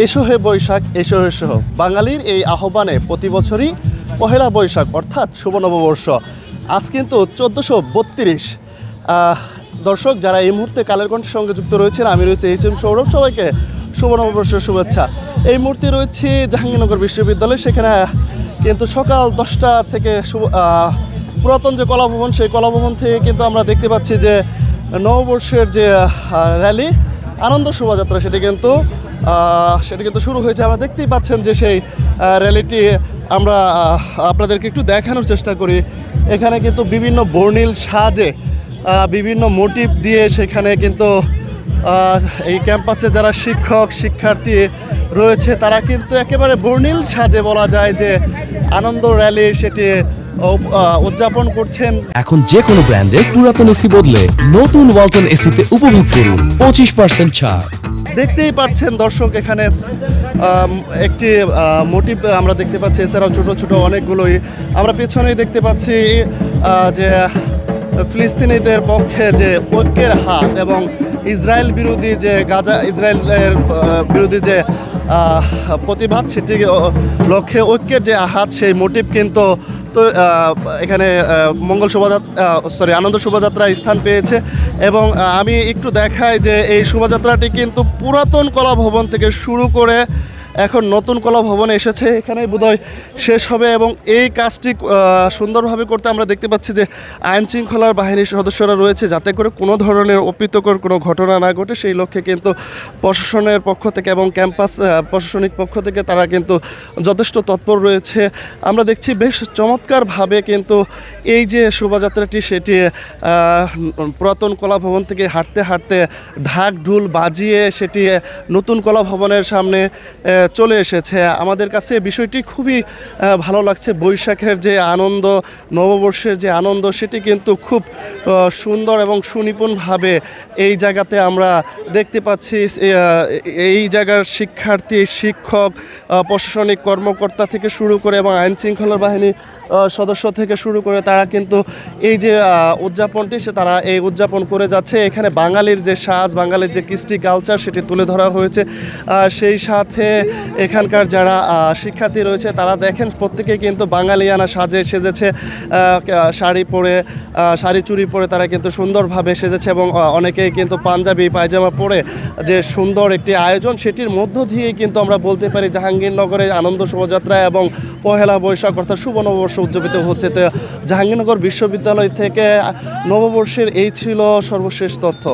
এসো হে বৈশাখ এসো এসো, বাঙালির এই আহ্বানে প্রতি বছরই পহেলা বৈশাখ অর্থাৎ শুভ নববর্ষ আজ কিন্তু 1432। দর্শক যারা এই মুহূর্তে কালের কণ্ঠের সঙ্গে যুক্ত রয়েছেন, আমি রয়েছে HM সৌরভ, সবাইকে শুভ নববর্ষের শুভেচ্ছা। এই মুহূর্তে রয়েছে জাহাঙ্গীরনগর বিশ্ববিদ্যালয়, সেখানে কিন্তু সকাল 10টা থেকে পুরাতন যে কলাভবন, সেই কলাভবন থেকে কিন্তু আমরা দেখতে পাচ্ছি যে নববর্ষের যে র্যালি আনন্দ শোভাযাত্রা সেটি কিন্তু শুরু হয়েছে। আমরা দেখতেই পাচ্ছেন যে সেই র্যালিটি আমরা আপনাদেরকে একটু দেখানোর চেষ্টা করি। এখানে কিন্তু বিভিন্ন বর্ণিল সাজে বিভিন্ন মোটিভ দিয়ে সেখানে কিন্তু এই ক্যাম্পাসে যারা শিক্ষক শিক্ষার্থী রয়েছে তারা কিন্তু একেবারে বর্ণিল সাজে বলা যায় যে আনন্দ র্যালি সেটি উদযাপন করছেন। এখন যে কোনো ব্র্যান্ডের পুরাতন এসি বদলে নতুন ওয়ালটন এসিতে উপভোগ করুন 25% ছাড়। দেখতেই পাচ্ছেন দর্শক, এখানে একটি মোটিভ আমরা দেখতে পাচ্ছি, এছাড়াও ছোট ছোট অনেকগুলোই আমরা পেছনেই দেখতে পাচ্ছি যে ফিলিস্তিনিদের পক্ষে যে ঐক্যের হাত এবং ইসরায়েল বিরোধী যে ইসরায়েলের বিরোধী যে প্রতিবাদ সেটির লক্ষ্যে ঐক্যের যে হাত, সেই মোটিভ কিন্তু তো এখানে আনন্দ শোভাযাত্রা স্থান পেয়েছে। এবং আমি একটু দেখাই যে এই শোভাযাত্রাটি কিন্তু পুরাতন কলা ভবন থেকে শুরু করে এখন নতুন কলা ভবনে এসেছে, এখানে বোধহয় শেষ হবে। এবং এই কাজটি সুন্দরভাবে করতে আমরা দেখতে পাচ্ছি যে আইন শৃঙ্খলার বাহিনীর সদস্যরা রয়েছে, যাতে করে কোনো ধরনের অপ্রীতিকর কোনো ঘটনা না ঘটে সেই লক্ষ্যে কিন্তু প্রশাসনের পক্ষ থেকে এবং ক্যাম্পাস প্রশাসনিক পক্ষ থেকে তারা কিন্তু যথেষ্ট তৎপর রয়েছে। আমরা দেখছি বেশ চমৎকারভাবে কিন্তু এই যে শোভাযাত্রাটি সেটি পুরাতন কলা ভবন থেকে হাঁটতে হাঁটতে ঢাক ঢোল বাজিয়ে সেটি নতুন কলা ভবনের সামনে চলে এসেছে। আমাদের কাছে বিষয়টি খুবই ভালো লাগছে। বৈশাখের যে আনন্দ, নববর্ষের যে আনন্দ সেটি কিন্তু খুব সুন্দর এবং সুনিপুণভাবে এই জায়গাতে আমরা দেখতে পাচ্ছি। এই জায়গার শিক্ষার্থী, শিক্ষক, প্রশাসনিক কর্মকর্তা থেকে শুরু করে এবং আইন শৃঙ্খলা বাহিনীর সদস্য থেকে শুরু করে তারা কিন্তু এই যে উদযাপনটি তারা এই উদযাপন করে যাচ্ছে। এখানে বাঙালির যে সাজ, বাঙালির যে কৃষ্টি কালচার সেটি তুলে ধরা হয়েছে। সেই সাথে এখানকার যারা শিক্ষার্থী রয়েছে তারা দেখেন প্রত্যেকেই কিন্তু বাঙালিয়ানা সাজে সেজেছে, শাড়ি চুড়ি পরে তারা কিন্তু সুন্দরভাবে সেজেছে এবং অনেকেই কিন্তু পাঞ্জাবি পায়জামা পরে যে সুন্দর একটি আয়োজন, সেটির মধ্য দিয়েই কিন্তু আমরা বলতে পারি জাহাঙ্গীরনগরে আনন্দ শোভাযাত্রা এবং পহেলা বৈশাখ অর্থাৎ শুভ নববর্ষ উদযাপিত হচ্ছে। তো জাহাঙ্গীরনগর বিশ্ববিদ্যালয় থেকে নববর্ষের এই ছিল সর্বশেষ তথ্য।